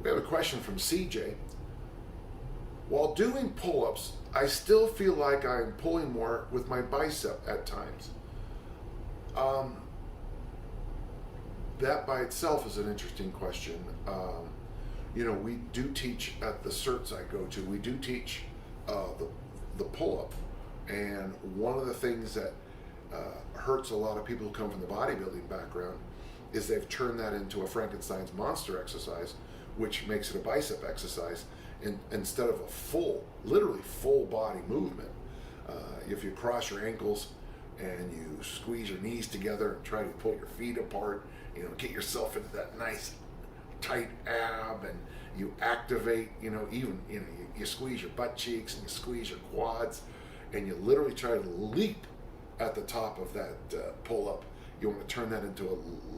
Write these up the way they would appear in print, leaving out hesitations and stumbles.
We have a question from CJ. While doing pull-ups, I still feel like I'm pulling more with my bicep at times. That by itself is an interesting question. We do teach at the certs I go to, we do teach the pull-up. And one of the things that hurts a lot of people who come from the bodybuilding background is they've turned that into a Frankenstein's monster exercise, which makes it a bicep exercise instead of a literally full body movement. If you cross your ankles and you squeeze your knees together and try to pull your feet apart, get yourself into that nice tight ab, and you activate, you squeeze your butt cheeks and you squeeze your quads, and you literally try to leap at the top of that pull-up. You want to turn that into a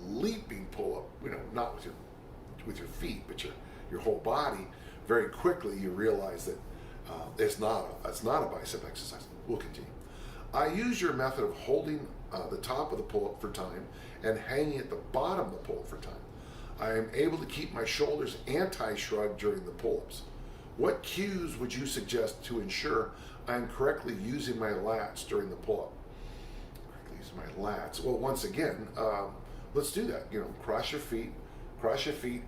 leaping pull-up, not with your feet, but your whole body. Very quickly you realize that it's not a bicep exercise. We'll continue. I use your method of holding the top of the pull-up for time and hanging at the bottom of the pull-up for time. I am able to keep my shoulders anti-shrug during the pull-ups. What cues would you suggest to ensure I'm correctly using my lats during the pull-up? Correctly using my lats. Well, once again, let's do that. Cross your feet,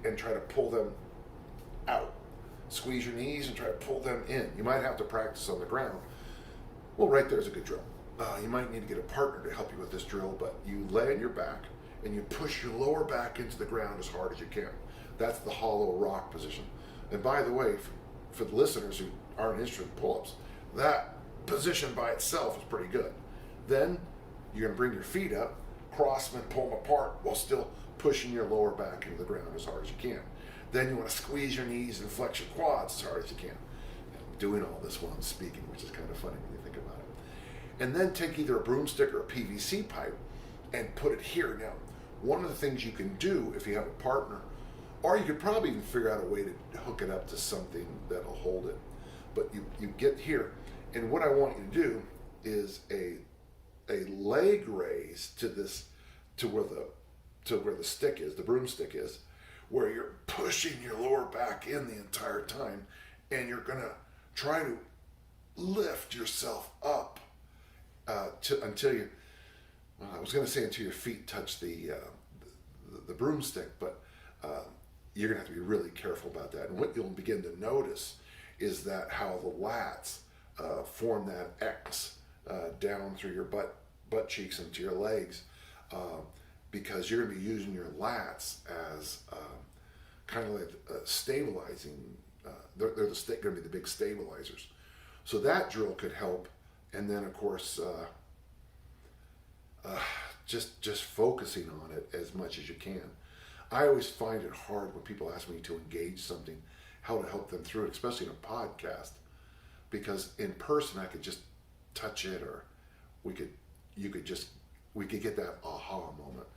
and try to pull them out. Squeeze your knees and try to pull them in. You might have to practice on the ground. Well, right there's a good drill. You might need to get a partner to help you with this drill, but you lay on your back and you push your lower back into the ground as hard as you can. That's the hollow rock position. And by the way, for the listeners who aren't interested in pull-ups, that position by itself is pretty good. Then you're going to bring your feet up, cross them and pull them apart while still pushing your lower back into the ground as hard as you can. Then you want to squeeze your knees and flex your quads as hard as you can. I'm doing all this while I'm speaking, which is kind of funny when you think about it. And then take either a broomstick or a PVC pipe and put it here. Now, one of the things you can do if you have a partner, or you could probably even figure out a way to hook it up to something that'll hold it. But you get here, and what I want you to do is a leg raise to where the stick is, the broomstick is, where you're pushing your lower back in the entire time, and you're gonna try to lift yourself up until you. Well, I was gonna say until your feet touch the broomstick, but you're gonna have to be really careful about that. And what you'll begin to notice is that how the lats form that X down through your butt cheeks into your legs, because you're going to be using your lats as kind of like stabilizing. They're going to be the big stabilizers. So that drill could help. And then, of course, just focusing on it as much as you can. I always find it hard when people ask me to engage something, how to help them through it, especially in a podcast, because in person I could just touch it, or we could get that aha moment.